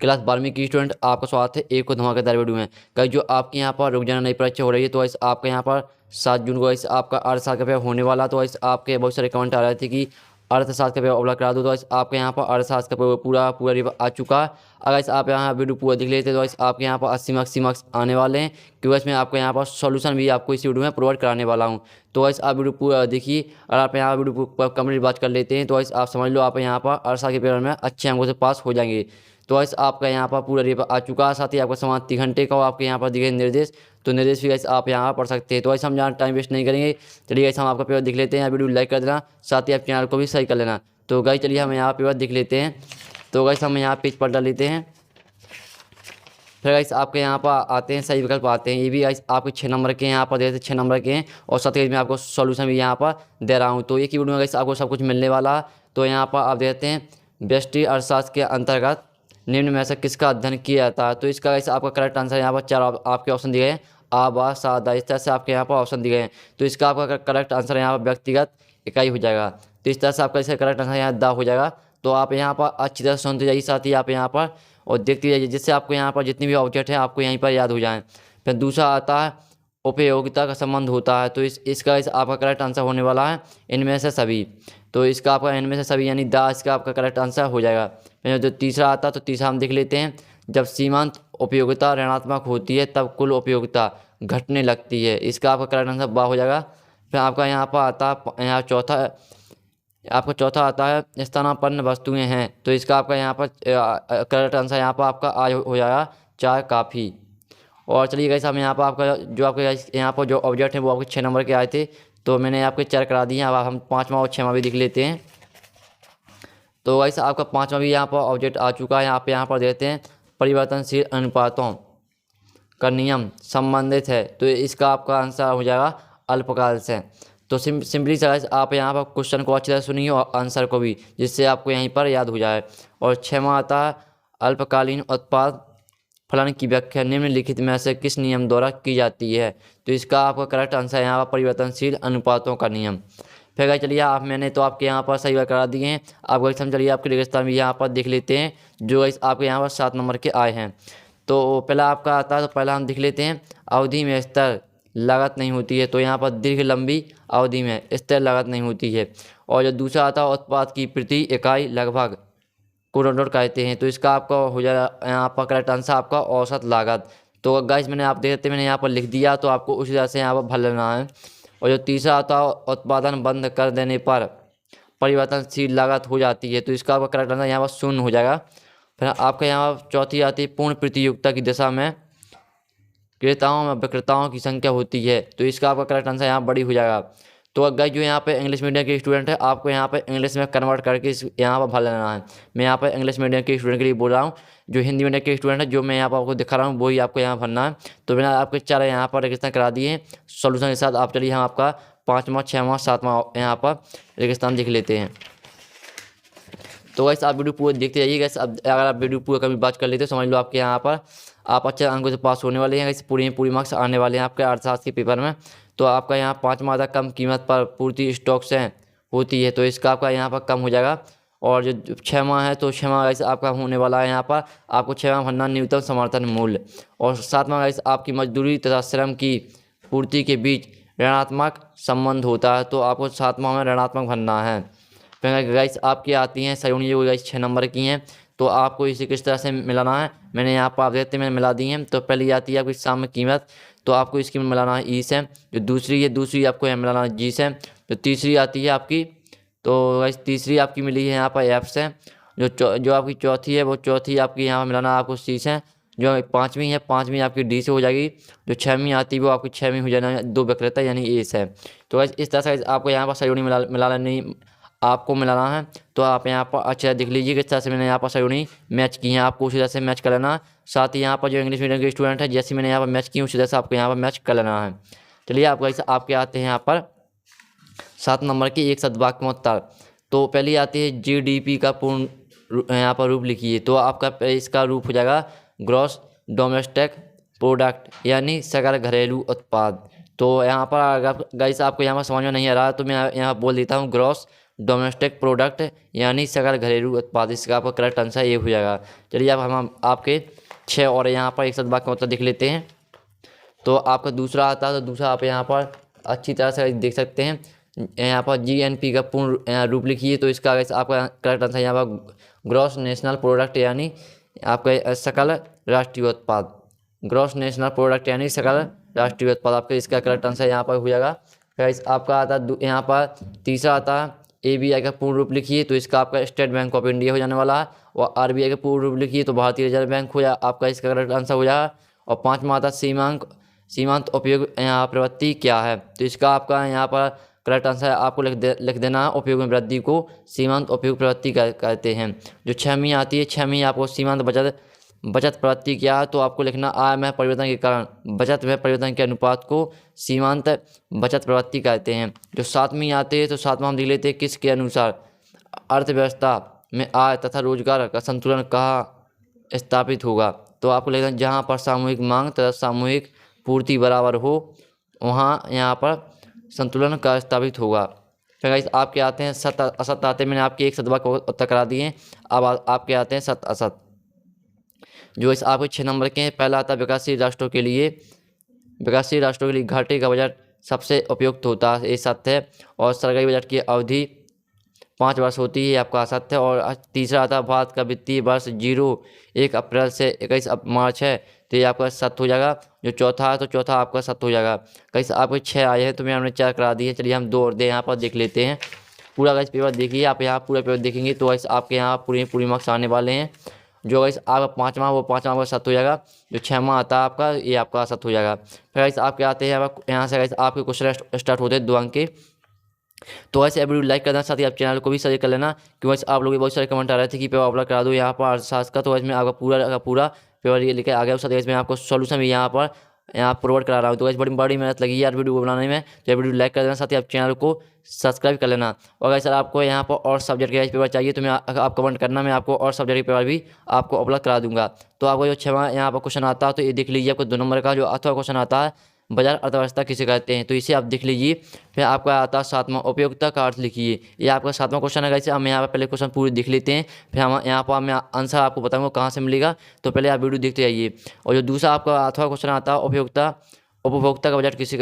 Class 12वीं की student, आपका स्वागत है एक को धमाकेदार वीडियो में। गाइस जो आपके यहाँ पर रुक जाना नई परीक्षा हो रही है, तो गाइस आपके यहाँ पर 7 जून को गाइस आपका अर्थशास्त्र का पेपर होने वाला। तो गाइस आपके बहुत सारे कमेंट आ रहे थे कि अर्थशास्त्र का पेपर अप्लाई करा दो। तो गाइस आपके यहाँ पर अर्थशास्त्र का पूरा पूरा पेपर आ चुका है। अगर गाइस आप यहाँ वीडियो पूरा देख लेते तो गाइस आपके यहाँ पर 80 मार्क्स आने वाले हैं, क्योंकि इसमें आपको यहाँ पर सॉल्यूशन भी आपको इस वीडियो में प्रोवाइड कराने वाला हूँ। तो गाइस आप वीडियो पूरा देखिए। अगर आप यहाँ वीडियो कंप्लीट बात कर लेते हैं तो गाइस आप समझ लो आप यहाँ पर अर्थशास्त्र के पेपर में अच्छे अंकों से पास हो जाएंगे। तो गाइस आपका यहाँ पर पूरा पेपर आ चुका है, साथ ही आपका समान 3 घंटे का आपके यहाँ पर दिखे निर्देश, तो निर्देश भी गाइस आप यहाँ पढ़ सकते हैं। तो गाइस हम यहाँ टाइम वेस्ट नहीं करेंगे, चलिए गाइस हम आपका पेपर देख लेते हैं। वीडियो लाइक कर देना, साथ ही आप चैनल को भी सही कर लेना। तो गाइस चलिए हम यहाँ पेपर देख लेते हैं। तो गाइस हम यहाँ पेज पर डाल लेते हैं। फिर गाइस आपके यहाँ पर आते हैं, सही विकल्प आते हैं। ये भी गाइस आपके 6 नंबर के यहाँ पर दे देते 6 नंबर के हैं, और साथ ही मैं आपको सॉल्यूशन भी यहाँ पर दे रहा हूँ। तो एक ही वीडियो में गाइस आपको सब कुछ मिलने वाला है। तो यहाँ पर आप देते हैं व्यष्टि अर्थशास्त्र के अंतर्गत निम्न में से किसका अध्ययन किया जाता है। तो इसका गाइस आपका करेक्ट आंसर यहाँ पर 4 आपके ऑप्शन दिए हैं, आ बा सा दा, इस तरह से आपके यहाँ पर ऑप्शन दिए हैं। तो इसका आपका करेक्ट आंसर यहाँ पर व्यक्तिगत इकाई हो जाएगा। तो इस तरह से आपका इसका करेक्ट आंसर यहाँ दा हो जाएगा। तो आप यहाँ पर अच्छी तरह सुनते जाइए, साथ ही आप यहाँ पर और देखते जाइए, जिससे आपको यहाँ पर जितनी भी ऑब्जेक्ट है आपको यहीं पर याद हो जाएं। फिर दूसरा आता है उपयोगिता का संबंध होता है। तो इसका आपका करेक्ट आंसर होने वाला है इनमें से सभी। तो इसका आपका इनमें से सभी यानी दा इसका आपका करेक्ट आंसर हो जाएगा। फिर जो तीसरा आता है, तो तीसरा हम देख लेते हैं। जब सीमांत उपयोगिता ऋणात्मक होती है तब कुल उपयोगिता घटने लगती है। इसका आपका करेक्ट आंसर बा हो जाएगा। फिर आपका यहाँ पर आता है यहाँ चौथा आता है स्थानापन्न वस्तुएं हैं। तो इसका आपका यहाँ पर करेक्ट आंसर यहाँ पर आपका आज हो जाएगा चाय काफ़ी। और चलिए गाइस हम यहाँ पर आपका जो आपके यहाँ पर जो ऑब्जेक्ट है वो आपके 6 नंबर के आए थे, तो मैंने आपके 4 करा दिए हैं। अब हम 5वां और 6वां भी देख लेते हैं। तो गाइस आपका 5वां भी यहाँ पर ऑब्जेक्ट आ चुका है। यहाँ पर देते हैं परिवर्तनशील अनुपातों का नियम संबंधित है। तो इसका आपका आंसर हो जाएगा अल्पकाल से। तो सिंपली गाइस आप यहाँ पर क्वेश्चन को अच्छी तरह सुनिए और आंसर को भी, जिससे आपको यहीं पर याद हो जाए। और 6वां आता है अल्पकालीन उत्पाद फलन की व्याख्या निम्नलिखित में से किस नियम द्वारा की जाती है। तो इसका आपका करेक्ट आंसर यहाँ पर परिवर्तनशील अनुपातों का नियम। फिर गाइस चलिए मैंने तो आपके यहाँ पर सही करा दिए हैं। आप गाइस हम चलिए आपके रेगिस्तान भी यहाँ पर देख लेते हैं, जो गाइस आपके यहाँ पर 7 नंबर के आए हैं। तो पहला आपका आता है, तो पहला हम देख लेते हैं अवधि में स्थिर लागत नहीं होती है। तो यहाँ पर दीर्घ लंबी अवधि में स्थिर लागत नहीं होती है। और जो दूसरा आता है उत्पाद की प्रति इकाई लगभग को डॉट कहते हैं। तो इसका आपका हो जाएगा यहाँ पर करेक्ट आंसर आपका औसत लागत। तो गाइस मैंने आप देखते मैंने यहाँ पर लिख दिया, तो आपको उसी तरह से यहाँ पर भर लेना है। और जो तीसरा आता है उत्पादन बंद कर देने पर परिवर्तनशील लागत हो जाती है। तो इसका आपका करेक्ट आंसर यहाँ पर 0 हो जाएगा। फिर आपका यहाँ पर चौथी आती है पूर्ण प्रतियोगिता की दिशा में क्रेताओं में विक्रेताओं की संख्या होती है। तो इसका आपका करेक्ट आंसर यहाँ बड़ी हो जाएगा। तो गाइस जो यहाँ पे इंग्लिश मीडियम के स्टूडेंट है, आपको यहाँ पे इंग्लिश में कन्वर्ट करके यहाँ पर भर लेना है। मैं यहाँ पे इंग्लिश मीडियम के स्टूडेंट के लिए बोल रहा हूँ। जो हिंदी मीडियम के स्टूडेंट है, जो मैं यहाँ पर आपको दिखा रहा हूँ, वही आपको यहाँ भरना है। तो मैंने आपके 4 यहाँ पर रेगिस्तान करा दिए हैं सोल्यूशन के साथ। आप चलिए हम आपका 5वां 6वां 7वां यहाँ पर रेगिस्तान देख लेते हैं। तो गाइस आप वीडियो पूरा देखते जाइए। गाइस अब अगर आप वीडियो पूरा कभी बात कर लेते तो समझ लो आपके यहाँ पर आप अच्छे अंकों से पास होने वाले हैं। गाइस पूरी मार्क्स आने वाले हैं आपके अर्थशास्त्र के पेपर में। तो आपका यहाँ 5वां आता कम कीमत पर पूर्ति स्टॉक से होती है। तो इसका आपका यहाँ पर कम हो जाएगा। और जो 6वां है, तो 6वां गाइस आपका होने वाला है यहाँ पर आपको 6वां भरना न्यूनतम समर्थन मूल्य। और 7वां गाइस आपकी मजदूरी तथा श्रम की पूर्ति के बीच ऋणात्मक संबंध होता है। तो आपको 7वां में ऋणात्मक भरना है। फिर गाइस आपकी आती हैं सयोनी, जो गाइस 6 नंबर की हैं। तो आपको इसे किस तरह से मिलाना है, मैंने यहाँ पर आप देखते मैंने मिला दी हैं। तो पहली आती है आपकी साम्य कीमत, तो आपको इसकी मिलाना है ई से। जो दूसरी आपको यहाँ मिलाना है जी से। जो तीसरी आती है आपकी, तो गाइस तीसरी आपकी मिली है यहाँ पर एफ से। जो आपकी चौथी है, वो चौथी आपकी यहाँ पर मिलाना है आपको सी से। जो 5वीं है, 5वीं आपकी डी से हो जाएगी। जो 6वीं आती है वो आपकी 6वीं हो जाना 2 विक्रेता यानी ए से। तो गाइस इस तरह से आपको यहाँ पर सयोनी मिला लेनी आपको मिलाना है। तो आप यहाँ पर अच्छा देख लीजिए किस तरह से मैंने यहाँ पर सयोनी मैच की है, आपको उसी तरह से मैच कर लेना है। साथ ही यहाँ पर जो इंग्लिश मीडियम के स्टूडेंट है, जैसे मैंने यहाँ पर मैच की उसी तरह से आपको यहाँ पर मैच कर लेना है। चलिए आप गाइस आपके आते हैं यहाँ पर 7 नंबर की एक सद्वाक्य में उत्तर। तो पहली आती है जीडीपी का पूर्ण यहाँ पर रूप लिखिए। तो आपका इसका रूप हो जाएगा ग्रॉस डोमेस्टिक प्रोडक्ट यानी सकल घरेलू उत्पाद। तो यहाँ पर अगर गाइस आपको यहाँ पर समझ में नहीं आ रहा है तो मैं यहाँ बोल देता हूँ ग्रॉस डोमेस्टिक प्रोडक्ट यानी सकल घरेलू उत्पाद। इसका आपका करेक्ट आंसर ये हो जाएगा। चलिए अब हम आपके 6 और यहाँ पर एक साथ वाक्य मतलब देख लेते हैं। तो आपका दूसरा आता है, तो दूसरा आप यहाँ पर अच्छी तरह से देख सकते हैं। यहाँ पर GNP का पूर्ण रूप लिखिए। तो इसका आपका करेक्ट आंसर यहाँ पर ग्रॉस नेशनल प्रोडक्ट यानी आपका सकल राष्ट्रीय उत्पाद। ग्रॉस नेशनल प्रोडक्ट यानी सकल राष्ट्रीय उत्पाद आपका इसका करेक्ट आंसर यहाँ पर हो जाएगा। फिर आपका आता है यहाँ पर तीसरा आता है ABI का पूर्ण रूप लिखिए। तो इसका आपका स्टेट बैंक ऑफ इंडिया हो जाने वाला है। और RBI का पूर्ण रूप लिखिए तो भारतीय रिजर्व बैंक हो आपका इसका करेक्ट आंसर हो जाएगा। और पाँचवा आता सीमांत उपयोग यहाँ प्रवृत्ति क्या है। तो इसका आपका यहाँ पर करेक्ट आंसर आपको लिख देना है। उपयोग में वृद्धि को सीमांत उपयोग प्रवृत्ति कहते हैं। जो 6वीं आती है, 6वीं आपको सीमांत बचत प्रवृत्ति क्या है। तो आपको लिखना आय में परिवर्तन के कारण बचत में परिवर्तन के अनुपात को सीमांत बचत प्रवृत्ति कहते हैं। जो 7वीं आते हैं, तो 7वां हम देख लेते हैं किसके अनुसार अर्थव्यवस्था में आय तथा रोजगार का संतुलन कहाँ स्थापित होगा। तो आपको लिखना जहाँ पर सामूहिक मांग तथा सामूहिक पूर्ति बराबर हो वहाँ यहाँ पर संतुलन का स्थापित होगा। फिर गाइस आपके आते हैं सत असत आते हैं। मैंने आपके एक सदवा को उत्तर करा दिए हैं। अब आपके आते हैं सत असत, जो इस आपके 6 नंबर के हैं। पहला आता है विकासशील राष्ट्रों के लिए घाटे का बजट सबसे उपयुक्त होता है, ये सत्य है। और सरकारी बजट की अवधि 5 वर्ष होती है, आपका असत्य है। और तीसरा आता है भारत का वित्तीय वर्ष 1 अप्रैल से 21 मार्च है, तो ये आपका सत्य हो जाएगा। जो चौथा है, तो चौथा आपका सत्य हो जाएगा। कैसे आपके 6 आए हैं, तो मैं हमने 4 करा दिए। चलिए हम 2 और दे यहाँ पर देख लेते हैं। पूरा गाइस पेपर देखिए, आप यहाँ पूरा पेपर देखेंगे तो गाइस आपके यहाँ पूरी मार्क्स आने वाले हैं। जो गाइस आपका 5वां वो 5वां आपका सत्य हो जाएगा। जो 6वां आता है आपका, ये आपका सत्य हो जाएगा। फिर गाइस आपके आते हैं यहाँ से गाइस आपके क्वेश्चन स्टार्ट होते हैं 2 अंक के। तो ऐसे वीडियो लाइक करना, साथ ही आप चैनल को भी सब्सक्राइब कर लेना, क्योंकि आप लोग बहुत सारे कमेंट आ रहे थे कि पेपर अपलोड करा दो यहाँ पर अर्थशास्त्र का। तो इसमें आपका पूरा पेपर ये लेके आ गया। साथ ही इसमें आपको सॉल्यूशन भी यहाँ प्रोवाइड करा रहा हूँ। तो इस बड़ी मेहनत लगी यार वीडियो को बनाने में। तो वीडियो लाइक कर देना, साथ ही आप चैनल को सब्सक्राइब कर लेना। और अगर सर आपको यहाँ पर और सब्जेक्ट के पेपर चाहिए तो आप कमेंट करना, मैं आपको और सब्जेक्ट के पेपर भी आपको अपलोड करा दूंगा। तो आपको जो 6वां यहाँ पर क्वेश्चन आता है, तो ये देख लीजिए। आपको 2 नंबर का जो अथवा क्वेश्चन आता है, बाजार अर्थव्यवस्था किसे कहते हैं, तो इसे आप देख लीजिए। फिर आपका आता है 7वां उपयोगिता का अर्थ लिखिए। ये आपका 7वां क्वेश्चन है। कैसे हम यहाँ पर पहले क्वेश्चन पूरी देख लेते हैं, फिर हम यहाँ पर मैं आंसर आपको बताऊंगा कहाँ से मिलेगा। तो पहले आप वीडियो देखते जाइए। और जो दूसरा आपका अथवा क्वेश्चन आता है उपभोक्ता का बजट किसे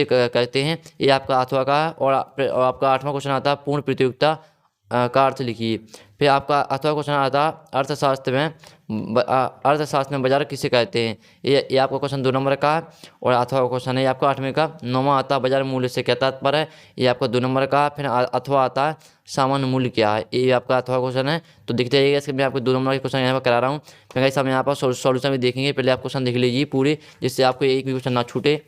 कहते हैं, ये आपका अथवा का है। और आपका 8वां क्वेश्चन आता है पूर्ण प्रतियोगिता का अर्थ लिखिए। फिर आपका अथवा क्वेश्चन आता है अर्थशास्त्र में बाजार किसे कहते हैं, ये आपका क्वेश्चन 2 नंबर का है। और अथवा क्वेश्चन है आपका 8वें का। 9वां आता है बाजार मूल्य से क्या तात्पर्य है, ये आपका 2 नंबर का है। फिर अथवा आता है सामान्य मूल्य क्या है, ये आपका अथवा क्वेश्चन है। तो देखते रहिएगा, इसके मैं आपको 2 नंबर के क्वेश्चन यहाँ पर करा रहा हूँ। फिर गाइस हम यहाँ पर सॉल्यूशन भी देखेंगे। पहले आप क्वेश्चन देख लीजिए पूरे, जिससे आपको एक भी क्वेश्चन ना छूटे।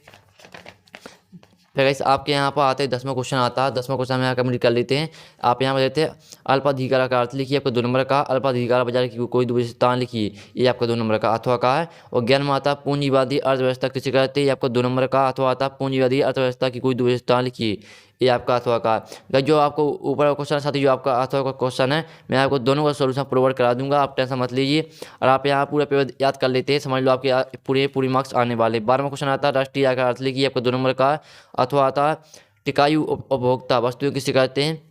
फिर गाइस आपके यहाँ पर आते हैं 10वां क्वेश्चन आता है। 10वां क्वेश्चन में कंप्लीट कर लेते हैं। आप यहाँ पर देते हैं अल्पाधिकार का अर्थ लिखिए, आपको 2 नंबर का। अल्पाधिकार बाजार की कोई विशेषता लिखिए, ये आपका 2 नंबर का अथवा का है। और ज्ञान में आता है पूंजीवादी अर्थव्यवस्था किसे कहते हैं, ये आपको 2 नंबर का अथवा आता है। पूंजीवादी अर्थव्यवस्था की कोई विशेषता लिखिए, ये आपका अथवा का है। जो आपको ऊपर का क्वेश्चन साथ ही जो आपका अथवा का क्वेश्चन है, मैं आपको दोनों का सॉल्यूशन प्रोवाइड करा दूंगा, आप टेंशन मत लीजिए। और आप यहाँ पूरा पेपर याद कर लेते हैं, समझ लो आपके पूरी मार्क्स आने वाले। 12वां क्वेश्चन आता है राष्ट्रीय आय का अर्थ लिखिए, आपको 2 नंबर का अथवा आता है टिकाऊ उपभोक्ता वस्तुओं किसे कहते हैं।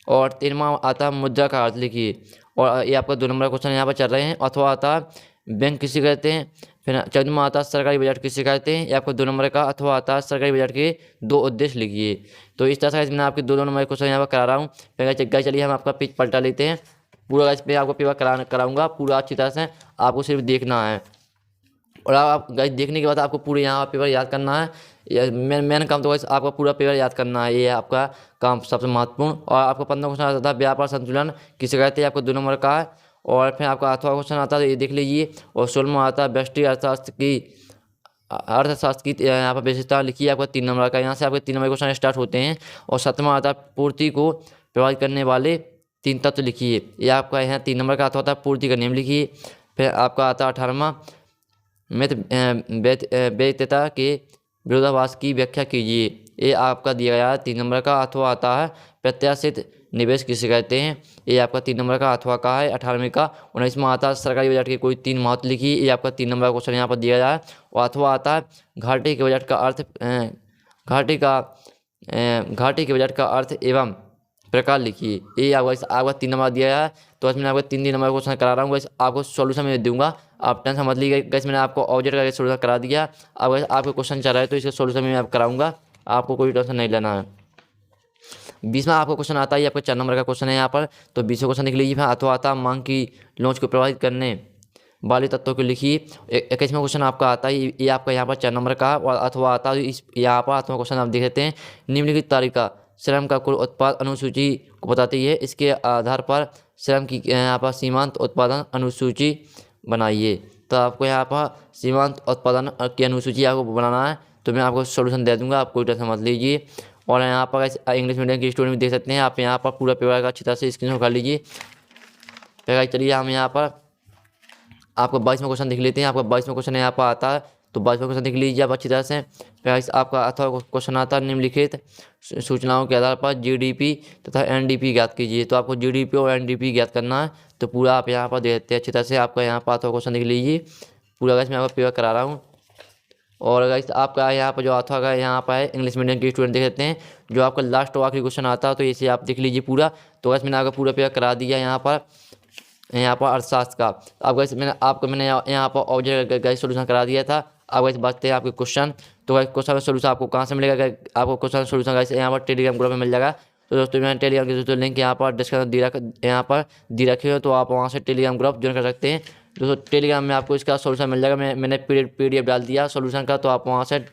और 13वां आता है मुद्रा का अर्थ लिखिए, और ये आपका 2 नंबर क्वेश्चन यहाँ पर चल रहे हैं। अथवा आता है बैंक किसे कहते हैं। फिर 14वां आता है सरकारी बजट किसे कहते हैं, ये आपको 2 नंबर का। अथवा आता है सरकारी बजट के 2 उद्देश्य लिखिए। तो इस तरह से मैं आपके 2 नंबर क्वेश्चन यहाँ पर करा रहा हूँ। फिर चलिए हम आपका पेज पलटा लेते हैं। पूरा इस पर आपको पेपर कराऊंगा पूरा अच्छी तरह से, आपको सिर्फ देखना है। और आप गाइस देखने के बाद आपको पूरे यहाँ पेपर याद करना है। मेन काम तो गाइस आपका पूरा पेपर याद करना है, ये है आपका काम सबसे महत्वपूर्ण। और आपको 15वां क्वेश्चन आता था व्यापार संतुलन किसे कहते हैं, आपको 2 नंबर का है। और फिर आपका अथवा क्वेश्चन आता है, ये देख लीजिए। और 16वां आता है व्यष्टि अर्थशास्त्र की यहाँ पर विशेषता लिखिए, आपका 3 नंबर का। यहाँ से आपके 3 नंबर क्वेश्चन स्टार्ट होते हैं। और 7वां आता है पूर्ति को प्रभावित करने वाले 3 तत्व लिखिए, ये आपका यहाँ 3 नंबर का अथवा आता है पूर्ति का नियम लिखिए। फिर आपका आता है 18वां वैधता के विरोधाभास की व्याख्या कीजिए, ये आपका दिया गया है 3 नंबर का। अथवा आता है प्रत्याशित निवेश किसे कहते हैं, ये आपका 3 नंबर का अथवा का है 18वें का। 19वां आता है सरकारी बजट के कोई 3 महत्व लिखिए, ये आपका 3 नंबर का क्वेश्चन यहाँ पर दिया गया है। और अथवा आता है घाटे के बजट का अर्थ एवं प्रकार लिखिए। ये आपका 3 नंबर दिया है, तो इसमें आपको 3 नंबर क्वेश्चन करा रहा हूँ गाइस, आपको सॉल्यूशन मैं दूंगा, आप टेंशन मत लीजिए गाइस। मैंने आपको ऑब्जेक्ट का सोल्यूशन करा दिया। अब गाइस आपके क्वेश्चन चल रहा है तो इसका सोल्यूशन मैं आप कराऊंगा, आपको कोई टेंशन नहीं लेना है। 20वां आपको क्वेश्चन आता है, आपका 4 नंबर का क्वेश्चन है यहाँ पर, तो 20वां क्वेश्चन लिख लीजिए। अथवा आता मांग की लॉन्च को प्रभावित करने वाले तत्वों को लिखिए। 21वां क्वेश्चन आपका आता है, ये आपका यहाँ पर 4 नंबर का, और अथवा आता है इस यहाँ पर 8वां क्वेश्चन आप देख सकते हैं। निम्नलिखित तालिका श्रम का कुल उत्पाद अनुसूची को बताती है, इसके आधार पर श्रम की यहाँ पर सीमांत उत्पादन अनुसूची बनाइए। तो आपको यहाँ पर सीमांत उत्पादन की अनुसूची आपको बनाना है, तो मैं आपको सोल्यूशन दे दूंगा, आप कोई टेंशन मत लीजिए। और यहाँ पर इंग्लिश मीडियम की स्टूडेंट भी देख सकते हैं, आप यहाँ पर पूरा पेपर का अच्छी तरह से स्क्रीनशॉट कर लीजिए। फिर चलिए हम यहाँ पर आपको 22वां क्वेश्चन देख लेते हैं। आपका 22वां क्वेश्चन यहाँ पर आता है, तो 22वां क्वेश्चन देख लीजिए आप अच्छी तरह से। फिर आपका अथवा क्वेश्चन आता है, निम्नलिखित सूचनाओं के आधार पर जीडीपी तथा एनडीपी ज्ञात कीजिए। तो आपको जीडीपी और एनडीपी ज्ञात करना है, तो पूरा आप यहाँ पर देख सकते हैं अच्छी तरह से। आपका यहाँ पर अथवा क्वेश्चन देख लीजिए पूरा, गाइस मैं आपको पेपर करा रहा हूँ। और गाइस आपका यहाँ पर जो अथवा का यहाँ पर है, इंग्लिश मीडियम के स्टूडेंट देख सकते हैं, जो आपका लास्ट और आखिरी क्वेश्चन आता है, तो इसे आप देख लीजिए पूरा। तो गाइस मैंने आपका पूरा पेपर करा दिया यहाँ पर अर्थशास्त्र का। अब गाइस मैंने यहाँ पर ऑब्जेक्ट गाइस सोल्यूशन करा दिया था। अब गाइस बात है आपके क्वेश्चन, तो गाइस क्वेश्चन सोल्यूशन आपको कहाँ से मिलेगा? आपको क्वेश्चन सोल्यूशन गाइस यहाँ पर टेलीग्राम ग्रुप में मिल जाएगा। तो दोस्तों मैंने टेलीग्राम के दोस्तों लिंक यहाँ पर डिस्क्रिप्शन यहाँ पर दी रखी हो, तो आप वहाँ से टेलीग्राम ग्रुप ज्वाइन कर सकते हैं। दोस्तों टेलीग्राम में आपको इसका सोल्यूशन मिल जाएगा, मैंने PDF डाल दिया सोल्यूशन का, तो आप वहाँ से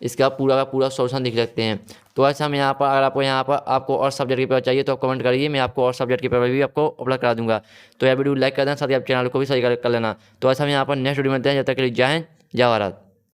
इसका पूरा का पूरा सोल्यूशन देख सकते हैं। तो ऐसे हम यहाँ पर, अगर आपको यहाँ पर आपको और सब्जेक्ट के पेपर चाहिए तो आप कमेंट करिए, मैं आपको और सब्जेक्ट के पेपर भी आपको अपलोड करा दूंगा। तो यह वीडियो लाइक कर देना, साथ ही आप चैनल को भी सब्सक्राइब कर लेना। तो ऐसा हम यहाँ पर नेक्स्ट वीडियो में मिलते हैं, जब तक के लिए जय हिंद जय भारत।